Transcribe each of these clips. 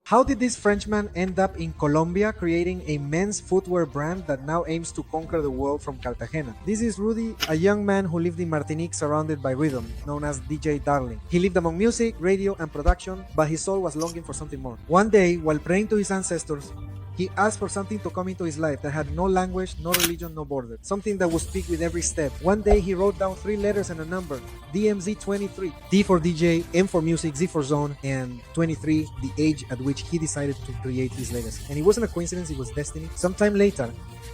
How did this Frenchman end up in Colombia creating a men's footwear brand that now aims to conquer the world from Cartagena? This is Rudy, a young man who lived in Martinique surrounded by rhythm, known as DJ Darling. He lived among music, radio, and production, but his soul was longing for something more. One day, while praying to his ancestors, he asked for something to come into his life that had no language, no religion, no border. Something that would speak with every step. One day he wrote down 3 letters and a number. DMZ 23. D for DJ, M for music, Z for zone, and 23, the age at which he decided to create his legacy. And it wasn't a coincidence, it was destiny. Sometime later,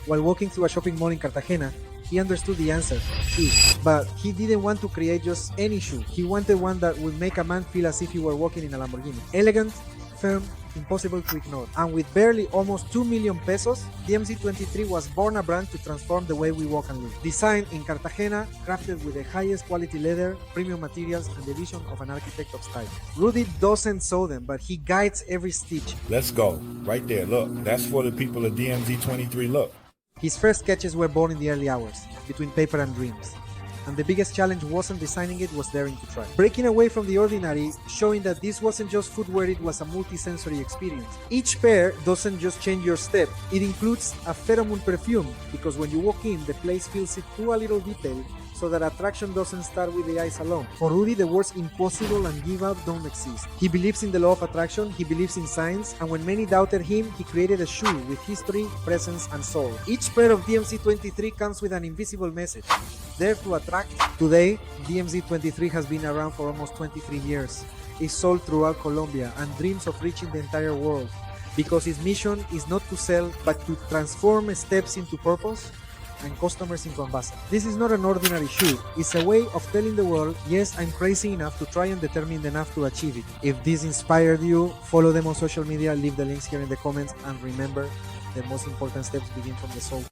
while walking through a shopping mall in Cartagena, he understood the answer, shoes. But he didn't want to create just any shoe. He wanted one that would make a man feel as if he were walking in a Lamborghini. Elegant, firm, impossible to ignore. And with barely almost 2 million pesos, DMZ23 was born a brand to transform the way we walk and live. Designed in Cartagena, crafted with the highest quality leather, premium materials, and the vision of an architect of style. Rudy doesn't sew them, but he guides every stitch. Let's go. Right there, look. That's for the people of DMZ23, look. His first sketches were born in the early hours, between paper and dreams. And the biggest challenge wasn't designing it, was daring to try. Breaking away from the ordinary, showing that this wasn't just footwear, it was a multi-sensory experience. Each pair doesn't just change your step, it includes a pheromone perfume, because when you walk in, the place feels it to a little detail, so that attraction doesn't start with the eyes alone. For Rudy, the words impossible and give up don't exist. He believes in the law of attraction, he believes in science, and when many doubted him, he created a shoe with history, presence, and soul. Each pair of DMZ23 comes with an invisible message. There to attract. Today, DMZ23 has been around for almost 23 years. It's sold throughout Colombia and dreams of reaching the entire world, because his mission is not to sell, but to transform steps into purpose and customers into ambassadors. This is not an ordinary shoe. It's a way of telling the world, yes, I'm crazy enough to try and determined enough to achieve it. If this inspired you, follow them on social media, leave the links here in the comments, and remember, the most important steps begin from the soul.